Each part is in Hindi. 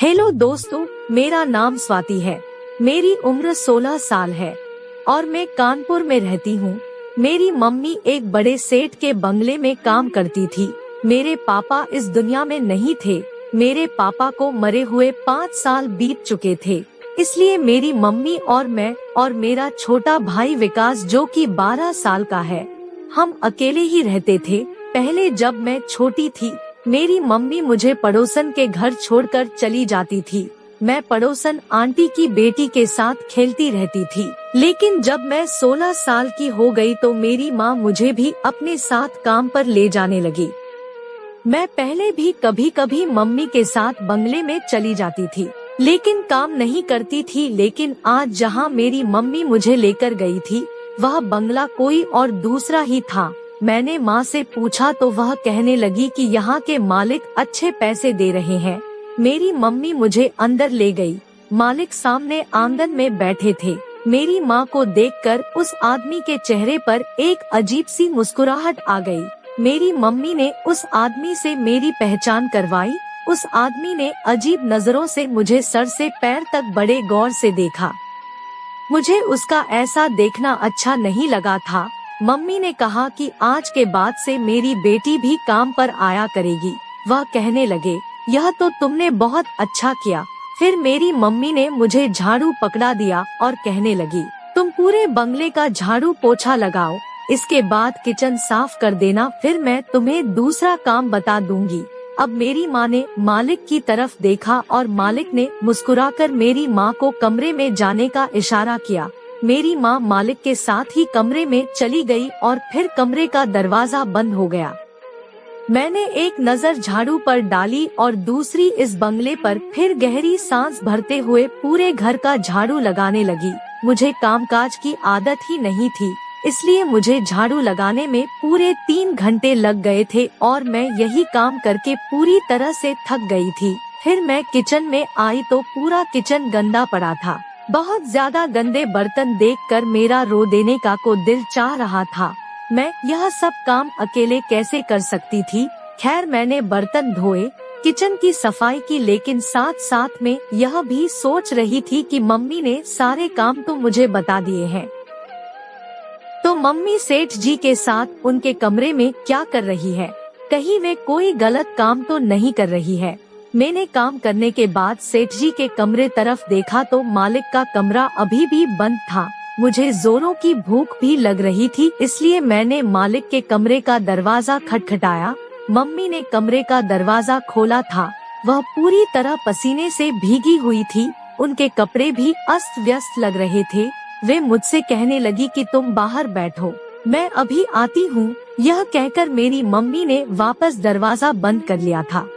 हेलो दोस्तों, मेरा नाम स्वाति है। मेरी उम्र 16 साल है और मैं कानपुर में रहती हूँ। मेरी मम्मी एक बड़े सेठ के बंगले में काम करती थी। मेरे पापा इस दुनिया में नहीं थे। मेरे पापा को मरे हुए 5 साल बीत चुके थे। इसलिए मेरी मम्मी और मैं और मेरा छोटा भाई विकास, जो कि 12 साल का है, हम अकेले ही रहते थे। पहले जब मैं छोटी थी, मेरी मम्मी मुझे पड़ोसन के घर छोड़कर चली जाती थी। मैं पड़ोसन आंटी की बेटी के साथ खेलती रहती थी। लेकिन जब मैं 16 साल की हो गई तो मेरी माँ मुझे भी अपने साथ काम पर ले जाने लगी। मैं पहले भी कभी कभी मम्मी के साथ बंगले में चली जाती थी, लेकिन काम नहीं करती थी। लेकिन आज जहाँ मेरी मम्मी मुझे लेकर गई थी, वह बंगला कोई और दूसरा ही था। मैंने माँ से पूछा तो वह कहने लगी कि यहाँ के मालिक अच्छे पैसे दे रहे हैं। मेरी मम्मी मुझे अंदर ले गई। मालिक सामने आंगन में बैठे थे। मेरी माँ को देखकर उस आदमी के चेहरे पर एक अजीब सी मुस्कुराहट आ गई। मेरी मम्मी ने उस आदमी से मेरी पहचान करवाई। उस आदमी ने अजीब नजरों से मुझे सर से पैर तक बड़े गौर से देखा। मुझे उसका ऐसा देखना अच्छा नहीं लगा था। मम्मी ने कहा कि आज के बाद से मेरी बेटी भी काम पर आया करेगी। वह कहने लगे, यह तो तुमने बहुत अच्छा किया। फिर मेरी मम्मी ने मुझे झाड़ू पकड़ा दिया और कहने लगी, तुम पूरे बंगले का झाड़ू पोछा लगाओ, इसके बाद किचन साफ कर देना, फिर मैं तुम्हें दूसरा काम बता दूंगी। अब मेरी माँ ने मालिक की तरफ देखा और मालिक ने मुस्कुराकर मेरी माँ को कमरे में जाने का इशारा किया। मेरी माँ मालिक के साथ ही कमरे में चली गई और फिर कमरे का दरवाजा बंद हो गया। मैंने एक नजर झाड़ू पर डाली और दूसरी इस बंगले पर, फिर गहरी सांस भरते हुए पूरे घर का झाड़ू लगाने लगी। मुझे कामकाज की आदत ही नहीं थी, इसलिए मुझे झाड़ू लगाने में पूरे 3 घंटे लग गए थे और मैं यही काम करके पूरी तरह से थक गई थी। फिर मैं किचन में आई तो पूरा किचन गंदा पड़ा था। बहुत ज्यादा गंदे बर्तन देखकर मेरा रो देने का को दिल चाह रहा था। मैं यह सब काम अकेले कैसे कर सकती थी। खैर, मैंने बर्तन धोए, किचन की सफाई की, लेकिन साथ साथ में यह भी सोच रही थी कि मम्मी ने सारे काम तो मुझे बता दिए हैं, तो मम्मी सेठ जी के साथ उनके कमरे में क्या कर रही है? कहीं वे कोई गलत काम तो नहीं कर रही है? मैंने काम करने के बाद सेठ जी के कमरे तरफ देखा तो मालिक का कमरा अभी भी बंद था। मुझे जोरों की भूख भी लग रही थी, इसलिए मैंने मालिक के कमरे का दरवाजा खटखटाया। मम्मी ने कमरे का दरवाजा खोला था। वह पूरी तरह पसीने से भीगी हुई थी। उनके कपड़े भी अस्त व्यस्त लग रहे थे। वे मुझसे कहने लगी कि तुम बाहर बैठो, मैं अभी आती हूँ। यह कहकर मेरी मम्मी ने वापस दरवाजा बंद कर लिया था।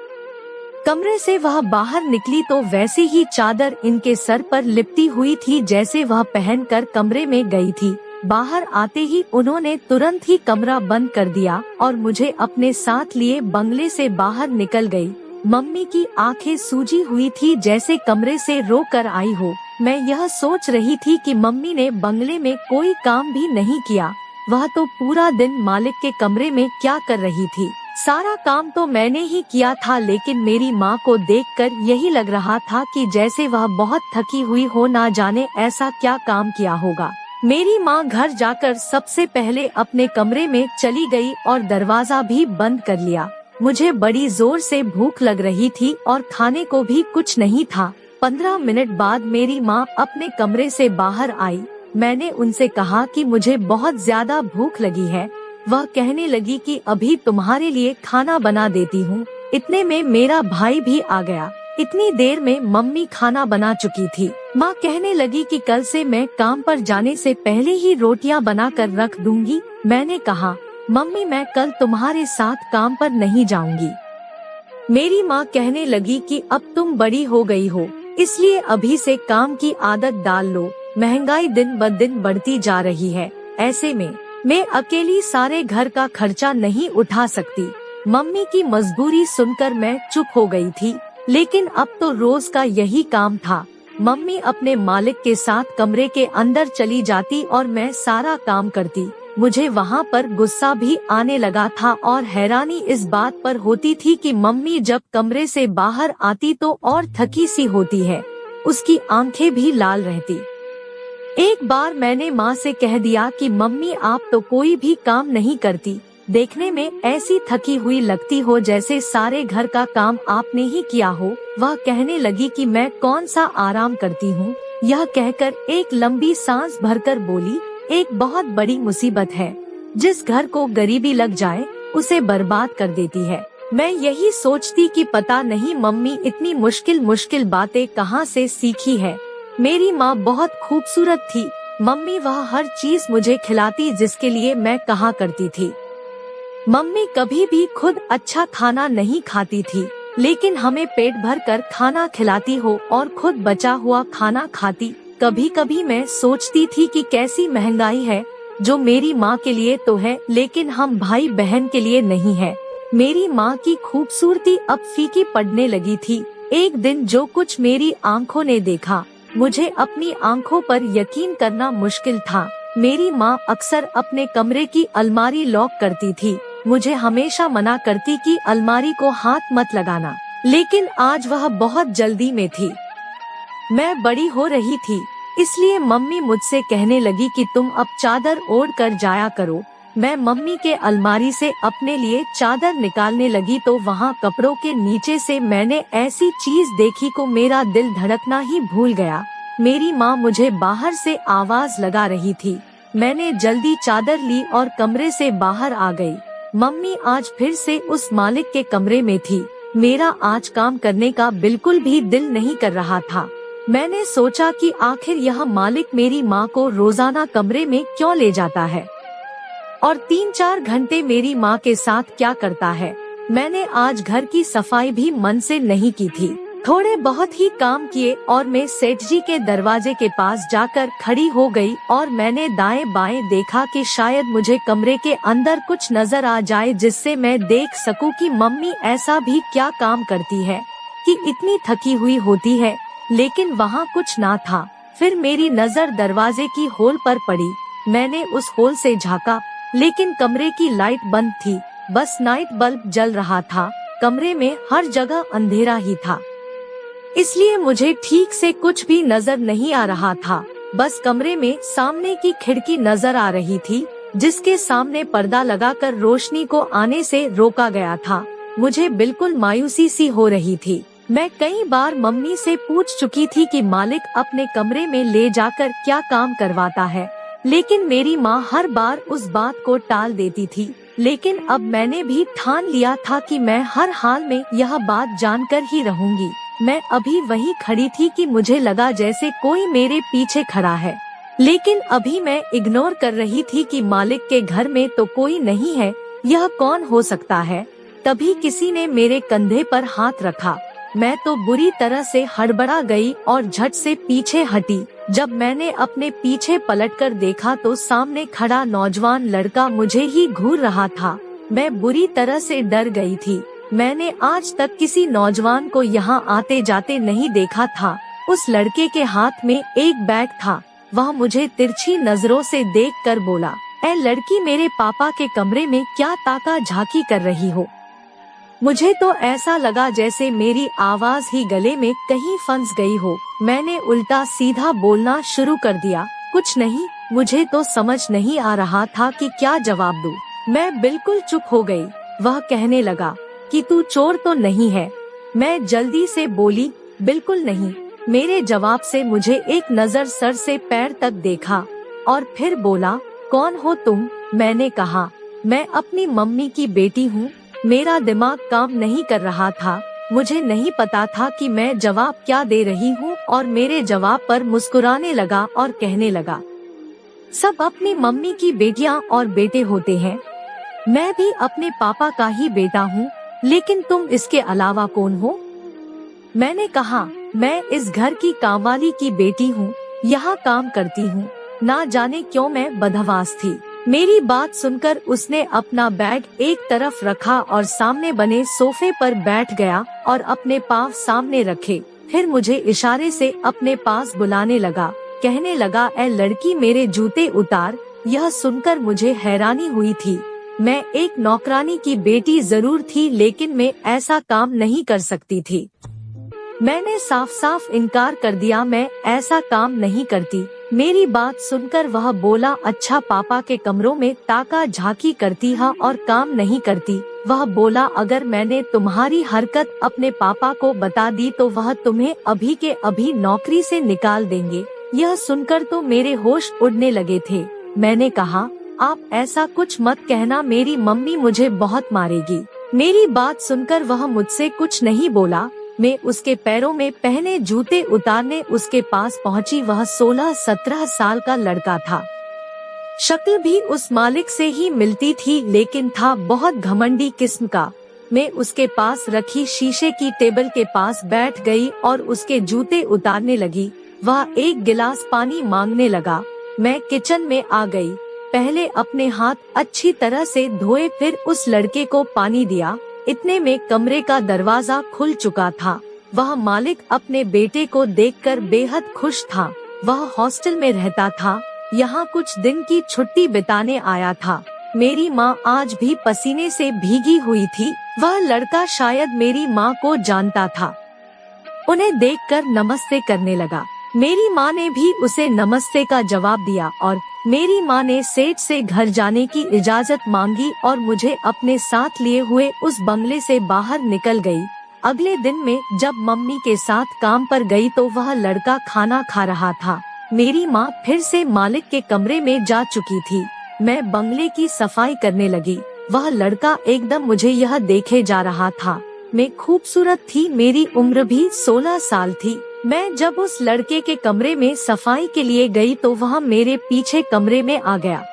कमरे से वह बाहर निकली तो वैसे ही चादर इनके सर पर लिपटी हुई थी जैसे वह पहनकर कमरे में गई थी। बाहर आते ही उन्होंने तुरंत ही कमरा बंद कर दिया और मुझे अपने साथ लिए बंगले से बाहर निकल गई। मम्मी की आंखें सूजी हुई थी जैसे कमरे से रो कर आई हो। मैं यह सोच रही थी कि मम्मी ने बंगले में कोई काम भी नहीं किया। वह तो पूरा दिन मालिक के कमरे में क्या कर रही थी। सारा काम तो मैंने ही किया था, लेकिन मेरी माँ को देखकर यही लग रहा था कि जैसे वह बहुत थकी हुई हो, ना जाने ऐसा क्या काम किया होगा। मेरी माँ घर जाकर सबसे पहले अपने कमरे में चली गई और दरवाजा भी बंद कर लिया। मुझे बड़ी जोर से भूख लग रही थी और खाने को भी कुछ नहीं था। 15 मिनट बाद मेरी माँ अपने कमरे से बाहर आई। मैंने उनसे कहा कि मुझे बहुत ज्यादा भूख लगी है। वह कहने लगी कि अभी तुम्हारे लिए खाना बना देती हूँ। इतने में मेरा भाई भी आ गया। इतनी देर में मम्मी खाना बना चुकी थी। माँ कहने लगी कि कल से मैं काम पर जाने से पहले ही रोटियाँ बना कर रख दूंगी। मैंने कहा, मम्मी मैं कल तुम्हारे साथ काम पर नहीं जाऊंगी। मेरी माँ कहने लगी कि अब तुम बड़ी हो गई हो, इसलिए अभी से काम की आदत डाल लो। महंगाई दिन ब दिन बढ़ती जा रही है, ऐसे में मैं अकेली सारे घर का खर्चा नहीं उठा सकती। मम्मी की मजबूरी सुनकर मैं चुप हो गई थी, लेकिन अब तो रोज का यही काम था। मम्मी अपने मालिक के साथ कमरे के अंदर चली जाती और मैं सारा काम करती। मुझे वहाँ पर गुस्सा भी आने लगा था और हैरानी इस बात पर होती थी कि मम्मी जब कमरे से बाहर आती तो और थकी सी होती है, उसकी आंखें भी लाल रहती। एक बार मैंने माँ से कह दिया कि मम्मी आप तो कोई भी काम नहीं करती, देखने में ऐसी थकी हुई लगती हो जैसे सारे घर का काम आपने ही किया हो। वह कहने लगी कि मैं कौन सा आराम करती हूँ। यह कहकर एक लंबी सांस भरकर बोली, एक बहुत बड़ी मुसीबत है, जिस घर को गरीबी लग जाए उसे बर्बाद कर देती है। मैं यही सोचती कि पता नहीं मम्मी इतनी मुश्किल मुश्किल बातें कहाँ से सीखी है। मेरी माँ बहुत खूबसूरत थी। मम्मी वह हर चीज मुझे खिलाती जिसके लिए मैं कहा करती थी। मम्मी कभी भी खुद अच्छा खाना नहीं खाती थी, लेकिन हमें पेट भर कर खाना खिलाती हो और खुद बचा हुआ खाना खाती। कभी कभी मैं सोचती थी कि कैसी महंगाई है, जो मेरी माँ के लिए तो है लेकिन हम भाई बहन के लिए नहीं है। मेरी माँ की खूबसूरती अब फीकी पड़ने लगी थी। एक दिन जो कुछ मेरी आंखों ने देखा, मुझे अपनी आंखों पर यकीन करना मुश्किल था। मेरी माँ अक्सर अपने कमरे की अलमारी लॉक करती थी। मुझे हमेशा मना करती कि अलमारी को हाथ मत लगाना, लेकिन आज वह बहुत जल्दी में थी। मैं बड़ी हो रही थी, इसलिए मम्मी मुझसे कहने लगी कि तुम अब चादर ओढ़ कर जाया करो। मैं मम्मी के अलमारी से अपने लिए चादर निकालने लगी तो वहाँ कपड़ों के नीचे से मैंने ऐसी चीज देखी को मेरा दिल धड़कना ही भूल गया। मेरी माँ मुझे बाहर से आवाज लगा रही थी। मैंने जल्दी चादर ली और कमरे से बाहर आ गई। मम्मी आज फिर से उस मालिक के कमरे में थी। मेरा आज काम करने का बिल्कुल भी दिल नहीं कर रहा था। मैंने सोचा कि आखिर यह मालिक मेरी माँ को रोजाना कमरे में क्यों ले जाता है और 3-4 घंटे मेरी माँ के साथ क्या करता है। मैंने आज घर की सफाई भी मन से नहीं की थी। थोड़े बहुत ही काम किए और मैं सेठ जी के दरवाजे के पास जाकर खड़ी हो गई और मैंने दाएं बाएं देखा कि शायद मुझे कमरे के अंदर कुछ नजर आ जाए जिससे मैं देख सकूं कि मम्मी ऐसा भी क्या काम करती है कि इतनी थकी हुई होती है। लेकिन वहाँ कुछ ना था। फिर मेरी नजर दरवाजे की होल पर पड़ी। मैंने उस होल से झाँका, लेकिन कमरे की लाइट बंद थी, बस नाइट बल्ब जल रहा था। कमरे में हर जगह अंधेरा ही था, इसलिए मुझे ठीक से कुछ भी नजर नहीं आ रहा था। बस कमरे में सामने की खिड़की नजर आ रही थी, जिसके सामने पर्दा लगाकर रोशनी को आने से रोका गया था। मुझे बिल्कुल मायूसी सी हो रही थी। मैं कई बार मम्मी से पूछ चुकी थी कि मालिक अपने कमरे में ले जाकर क्या काम करवाता है, लेकिन मेरी माँ हर बार उस बात को टाल देती थी। लेकिन अब मैंने भी ठान लिया था कि मैं हर हाल में यह बात जानकर ही रहूंगी। मैं अभी वहीं खड़ी थी कि मुझे लगा जैसे कोई मेरे पीछे खड़ा है, लेकिन अभी मैं इग्नोर कर रही थी कि मालिक के घर में तो कोई नहीं है, यह कौन हो सकता है। तभी किसी ने मेरे कंधे पर हाथ रखा। मैं तो बुरी तरह से हड़बड़ा गई और झट से पीछे हटी। जब मैंने अपने पीछे पलटकर देखा तो सामने खड़ा नौजवान लड़का मुझे ही घूर रहा था। मैं बुरी तरह से डर गई थी। मैंने आज तक किसी नौजवान को यहाँ आते जाते नहीं देखा था। उस लड़के के हाथ में एक बैग था। वह मुझे तिरछी नजरों से देखकर बोला, ऐ लड़की, मेरे पापा के कमरे में क्या ताका झांकी कर रही हो। मुझे तो ऐसा लगा जैसे मेरी आवाज ही गले में कहीं फंस गई हो। मैंने उल्टा सीधा बोलना शुरू कर दिया, कुछ नहीं। मुझे तो समझ नहीं आ रहा था कि क्या जवाब दूं। मैं बिल्कुल चुप हो गई। वह कहने लगा कि तू चोर तो नहीं है। मैं जल्दी से बोली, बिल्कुल नहीं। मेरे जवाब से मुझे एक नजर सर से पैर तक देखा और फिर बोला, कौन हो तुम। मैंने कहा, मैं अपनी मम्मी की बेटी हूँ। मेरा दिमाग काम नहीं कर रहा था। मुझे नहीं पता था कि मैं जवाब क्या दे रही हूँ और मेरे जवाब पर मुस्कुराने लगा और कहने लगा, सब अपनी मम्मी की बेटियाँ और बेटे होते हैं। मैं भी अपने पापा का ही बेटा हूँ, लेकिन तुम इसके अलावा कौन हो। मैंने कहा, मैं इस घर की कामवाली की बेटी हूँ, यहाँ काम करती हूँ। ना जाने क्यों मैं बदहवास थी। मेरी बात सुनकर उसने अपना बैग एक तरफ रखा और सामने बने सोफे पर बैठ गया और अपने पाँव सामने रखे। फिर मुझे इशारे से अपने पास बुलाने लगा। कहने लगा, ऐ लड़की, मेरे जूते उतार। यह सुनकर मुझे हैरानी हुई थी। मैं एक नौकरानी की बेटी जरूर थी, लेकिन मैं ऐसा काम नहीं कर सकती थी। मैंने साफ साफ इनकार कर दिया, मैं ऐसा काम नहीं करती। मेरी बात सुनकर वह बोला, अच्छा पापा के कमरों में ताका झांकी करती है और काम नहीं करती। वह बोला, अगर मैंने तुम्हारी हरकत अपने पापा को बता दी तो वह तुम्हें अभी के अभी नौकरी से निकाल देंगे। यह सुनकर तो मेरे होश उड़ने लगे थे। मैंने कहा, आप ऐसा कुछ मत कहना, मेरी मम्मी मुझे बहुत मारेगी। मेरी बात सुनकर वह मुझसे कुछ नहीं बोला। मैं उसके पैरों में पहने जूते उतारने उसके पास पहुंची। वह 16-17 साल का लड़का था। शक्ल भी उस मालिक से ही मिलती थी, लेकिन था बहुत घमंडी किस्म का। मैं उसके पास रखी शीशे की टेबल के पास बैठ गई और उसके जूते उतारने लगी। वह एक गिलास पानी मांगने लगा। मैं किचन में आ गई। पहले अपने हाथ अच्छी तरह से धोए, फिर उस लड़के को पानी दिया। इतने में कमरे का दरवाजा खुल चुका था। वह मालिक अपने बेटे को देखकर बेहद खुश था। वह हॉस्टल में रहता था, यहाँ कुछ दिन की छुट्टी बिताने आया था। मेरी माँ आज भी पसीने से भीगी हुई थी। वह लड़का शायद मेरी माँ को जानता था। उन्हें देखकर नमस्ते करने लगा। मेरी माँ ने भी उसे नमस्ते का जवाब दिया और मेरी माँ ने सेठ से घर जाने की इजाजत मांगी और मुझे अपने साथ लिए हुए उस बंगले से बाहर निकल गई। अगले दिन में जब मम्मी के साथ काम पर गई तो वह लड़का खाना खा रहा था। मेरी माँ फिर से मालिक के कमरे में जा चुकी थी। मैं बंगले की सफाई करने लगी। वह लड़का एकदम मुझे यह देखे जा रहा था। मैं खूबसूरत थी, मेरी उम्र भी 16 साल थी। मैं जब उस लड़के के कमरे में सफाई के लिए गई तो वह मेरे पीछे कमरे में आ गया।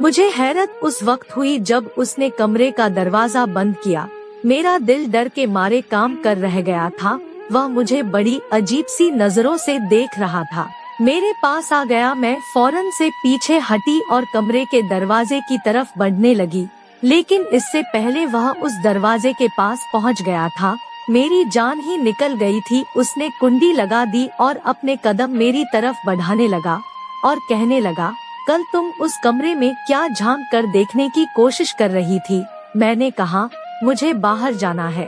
मुझे हैरत उस वक्त हुई जब उसने कमरे का दरवाजा बंद किया। मेरा दिल डर के मारे काम कर रह गया था। वह मुझे बड़ी अजीब सी नजरों से देख रहा था। मेरे पास आ गया। मैं फौरन से पीछे हटी और कमरे के दरवाजे की तरफ बढ़ने लगी, लेकिन इससे पहले वह उस दरवाजे के पास पहुंच गया था। मेरी जान ही निकल गई थी। उसने कुंडी लगा दी और अपने कदम मेरी तरफ बढ़ाने लगा और कहने लगा, कल तुम उस कमरे में क्या झांक कर देखने की कोशिश कर रही थी? मैंने कहा, मुझे बाहर जाना है।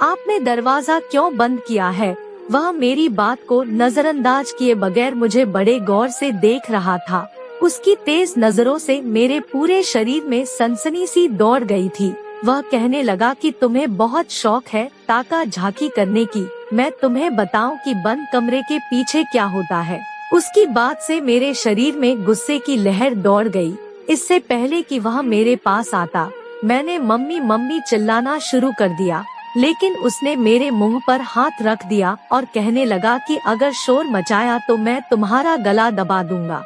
आपने दरवाजा क्यों बंद किया है? वह मेरी बात को नजरअंदाज किए बगैर मुझे बड़े गौर से देख रहा था। उसकी तेज नजरों से मेरे पूरे शरीर में सनसनी सी दौड़ गई थी। वह कहने लगा कि तुम्हें बहुत शौक है ताका झांकी करने की। मैं तुम्हें बताऊं कि बंद कमरे के पीछे क्या होता है। उसकी बात से मेरे शरीर में गुस्से की लहर दौड़ गई। इससे पहले कि वह मेरे पास आता, मैंने मम्मी मम्मी चिल्लाना शुरू कर दिया, लेकिन उसने मेरे मुंह पर हाथ रख दिया और कहने लगा कि अगर शोर मचाया तो मैं तुम्हारा गला दबा दूंगा।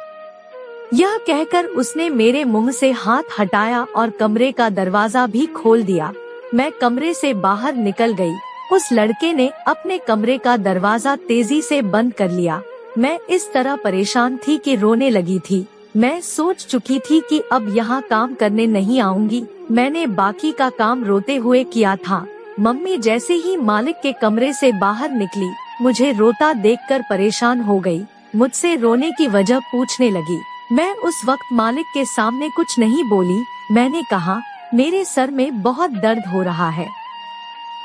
यह कहकर उसने मेरे मुंह से हाथ हटाया और कमरे का दरवाजा भी खोल दिया। मैं कमरे से बाहर निकल गई। उस लड़के ने अपने कमरे का दरवाजा तेजी से बंद कर लिया। मैं इस तरह परेशान थी कि रोने लगी थी। मैं सोच चुकी थी कि अब यहाँ काम करने नहीं आऊंगी। मैंने बाकी का काम रोते हुए किया था। मम्मी जैसे ही मालिक के कमरे से बाहर निकली, मुझे रोता देखकर परेशान हो गई। मुझसे रोने की वजह पूछने लगी। मैं उस वक्त मालिक के सामने कुछ नहीं बोली। मैंने कहा, मेरे सर में बहुत दर्द हो रहा है।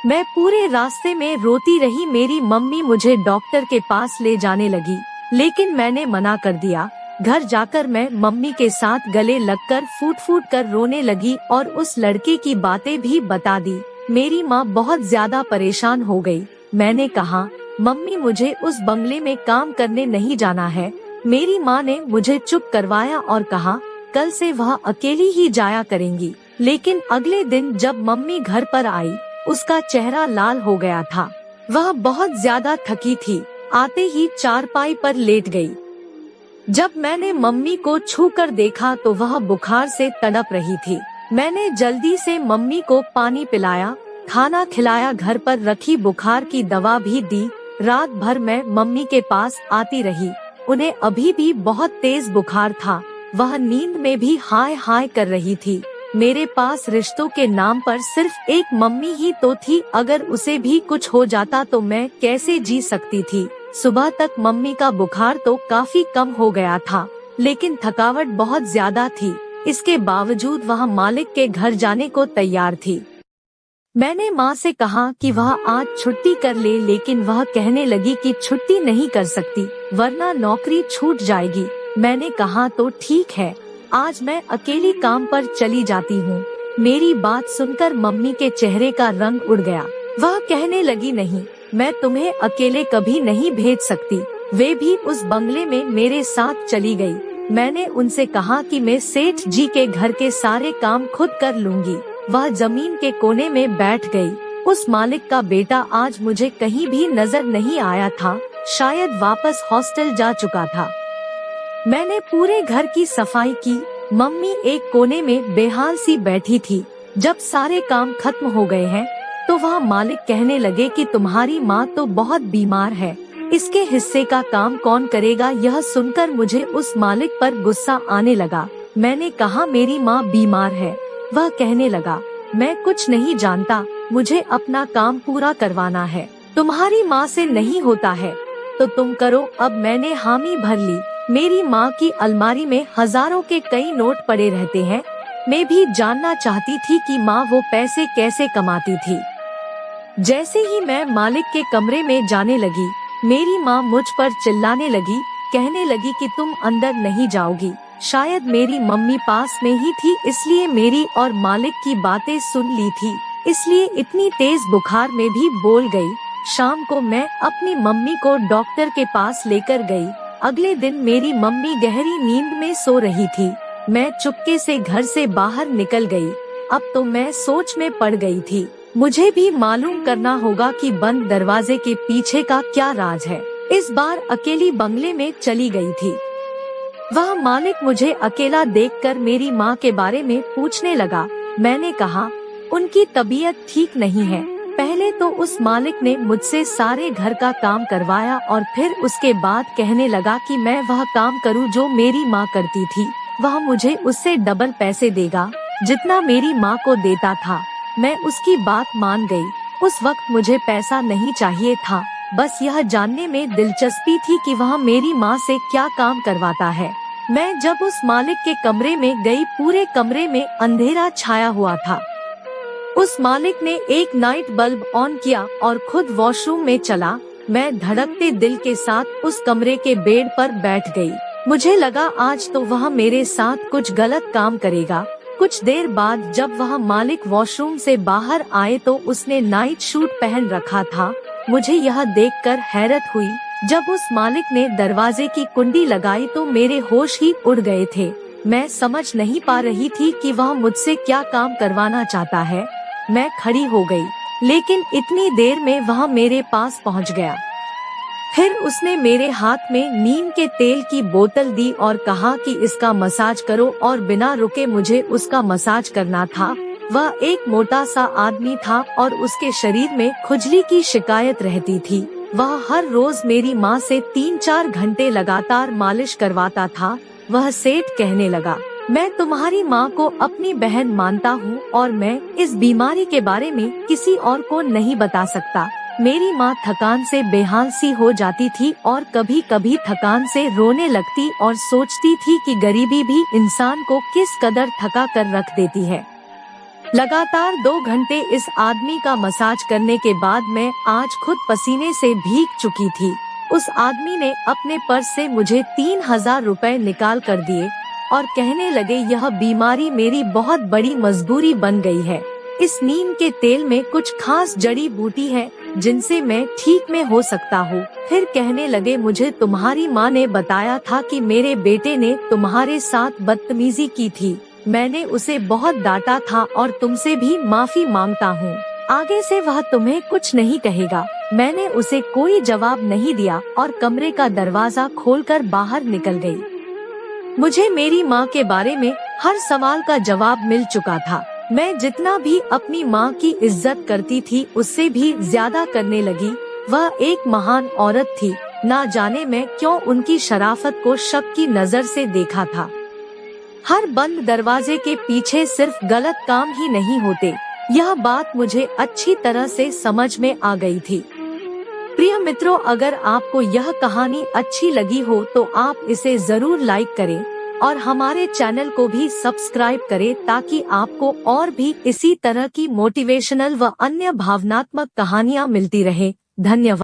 मैं पूरे रास्ते में रोती रही। मेरी मम्मी मुझे डॉक्टर के पास ले जाने लगी, लेकिन मैंने मना कर दिया। घर जाकर मैं मम्मी के साथ गले लगकर फूट फूट कर रोने लगी और उस लड़के की बातें भी बता दी। मेरी माँ बहुत ज्यादा परेशान हो गई। मैंने कहा, मम्मी मुझे उस बंगले में काम करने नहीं जाना है। मेरी माँ ने मुझे चुप करवाया और कहा, कल से वह अकेली ही जाया करेंगी। लेकिन अगले दिन जब मम्मी घर पर आई, उसका चेहरा लाल हो गया था। वह बहुत ज्यादा थकी थी। आते ही चारपाई पर लेट गई। जब मैंने मम्मी को छूकर देखा तो वह बुखार से तड़प रही थी। मैंने जल्दी से मम्मी को पानी पिलाया, खाना खिलाया, घर पर रखी बुखार की दवा भी दी। रात भर मैं मम्मी के पास आती रही। उन्हें अभी भी बहुत तेज बुखार था। वह नींद में भी हाय हाय कर रही थी। मेरे पास रिश्तों के नाम पर सिर्फ एक मम्मी ही तो थी। अगर उसे भी कुछ हो जाता तो मैं कैसे जी सकती थी। सुबह तक मम्मी का बुखार तो काफी कम हो गया था। लेकिन थकावट बहुत ज्यादा थी। इसके बावजूद वह मालिक के घर जाने को तैयार थी। मैंने माँ से कहा कि वह आज छुट्टी कर ले, लेकिन वह कहने लगी कि छुट्टी नहीं कर सकती वरना नौकरी छूट जाएगी। मैंने कहा तो ठीक है, आज मैं अकेली काम पर चली जाती हूँ। मेरी बात सुनकर मम्मी के चेहरे का रंग उड़ गया। वह कहने लगी, नहीं, मैं तुम्हें अकेले कभी नहीं भेज सकती। वे भी उस बंगले में मेरे साथ चली गई। मैंने उनसे कहा कि मैं सेठ जी के घर के सारे काम खुद कर लूंगी। वह जमीन के कोने में बैठ गई। उस मालिक का बेटा आज मुझे कहीं भी नजर नहीं आया था, शायद वापस हॉस्टल जा चुका था। मैंने पूरे घर की सफाई की। मम्मी एक कोने में बेहाल सी बैठी थी। जब सारे काम खत्म हो गए हैं, तो वह मालिक कहने लगे कि तुम्हारी माँ तो बहुत बीमार है, इसके हिस्से का काम कौन करेगा। यह सुनकर मुझे उस मालिक पर गुस्सा आने लगा। मैंने कहा, मेरी माँ बीमार है। वह कहने लगा, मैं कुछ नहीं जानता, मुझे अपना काम पूरा करवाना है, तुम्हारी माँ से नहीं होता है तो तुम करो। अब मैंने हामी भर ली। मेरी माँ की अलमारी में हजारों के कई नोट पड़े रहते हैं। मैं भी जानना चाहती थी कि माँ वो पैसे कैसे कमाती थी। जैसे ही मैं मालिक के कमरे में जाने लगी, मेरी माँ मुझ पर चिल्लाने लगी, कहने लगी कि तुम अंदर नहीं जाओगी। शायद मेरी मम्मी पास में ही थी, इसलिए मेरी और मालिक की बातें सुन ली थी, इसलिए इतनी तेज बुखार में भी बोल गई। शाम को मैं अपनी मम्मी को डॉक्टर के पास लेकर गई। अगले दिन मेरी मम्मी गहरी नींद में सो रही थी। मैं चुपके से घर से बाहर निकल गई। अब तो मैं सोच में पड़ गई थी। मुझे भी मालूम करना होगा कि बंद दरवाजे के पीछे का क्या राज है। इस बार अकेली बंगले में चली गई थी। वह मालिक मुझे अकेला देखकर मेरी माँ के बारे में पूछने लगा। मैंने कहा, उनकी तबीयत ठीक नहीं है। पहले तो उस मालिक ने मुझसे सारे घर का काम करवाया और फिर उसके बाद कहने लगा कि मैं वह काम करूं जो मेरी माँ करती थी। वह मुझे उससे डबल पैसे देगा जितना मेरी माँ को देता था। मैं उसकी बात मान गई। उस वक्त मुझे पैसा नहीं चाहिए था, बस यह जानने में दिलचस्पी थी कि वह मेरी माँ से क्या काम करवाता है। मैं जब उस मालिक के कमरे में गई, पूरे कमरे में अंधेरा छाया हुआ था। उस मालिक ने एक नाइट बल्ब ऑन किया और खुद वॉशरूम में चला। मैं धड़कते दिल के साथ उस कमरे के बेड पर बैठ गई। मुझे लगा आज तो वह मेरे साथ कुछ गलत काम करेगा। कुछ देर बाद जब वह मालिक वॉशरूम से बाहर आए तो उसने नाइट सूट पहन रखा था। मुझे यह देखकर हैरत हुई। जब उस मालिक ने दरवाजे की कुंडी लगाई तो मेरे होश ही उड़ गए थे। मैं समझ नहीं पा रही थी कि वह मुझसे क्या काम करवाना चाहता है। मैं खड़ी हो गई, लेकिन इतनी देर में वह मेरे पास पहुंच गया। फिर उसने मेरे हाथ में नीम के तेल की बोतल दी और कहा कि इसका मसाज करो, और बिना रुके मुझे उसका मसाज करना था। वह एक मोटा सा आदमी था और उसके शरीर में खुजली की शिकायत रहती थी। वह हर रोज मेरी माँ से 3-4 घंटे लगातार मालिश करवाता था। वह सेठ कहने लगा, मैं तुम्हारी माँ को अपनी बहन मानता हूँ और मैं इस बीमारी के बारे में किसी और को नहीं बता सकता। मेरी माँ थकान से बेहाल सी हो जाती थी और कभी कभी थकान से रोने लगती और सोचती थी कि गरीबी भी इंसान को किस कदर थका कर रख देती है। लगातार 2 घंटे इस आदमी का मसाज करने के बाद मैं आज खुद पसीने से भीग चुकी थी। उस आदमी ने अपने पर्स से मुझे 3000 रुपए निकाल कर दिए और कहने लगे, यह बीमारी मेरी बहुत बड़ी मजबूरी बन गई है। इस नीम के तेल में कुछ खास जड़ी बूटी है जिनसे मैं ठीक में हो सकता हूँ। फिर कहने लगे, मुझे तुम्हारी माँ ने बताया था कि मेरे बेटे ने तुम्हारे साथ बदतमीजी की थी। मैंने उसे बहुत डांटा था और तुमसे भी माफी मांगता हूँ। आगे से वह तुम्हें कुछ नहीं कहेगा। मैंने उसे कोई जवाब नहीं दिया और कमरे का दरवाजा खोलकर बाहर निकल गई। मुझे मेरी माँ के बारे में हर सवाल का जवाब मिल चुका था। मैं जितना भी अपनी माँ की इज्जत करती थी उससे भी ज्यादा करने लगी। वह एक महान औरत थी। ना जाने मैं क्यों उनकी शराफत को शक की नजर से देखा था। हर बंद दरवाजे के पीछे सिर्फ गलत काम ही नहीं होते, यह बात मुझे अच्छी तरह से समझ में आ गई थी। प्रिय मित्रों, अगर आपको यह कहानी अच्छी लगी हो तो आप इसे जरूर लाइक करें और हमारे चैनल को भी सब्सक्राइब करें ताकि आपको और भी इसी तरह की मोटिवेशनल व अन्य भावनात्मक कहानियाँ मिलती रहे। धन्यवाद।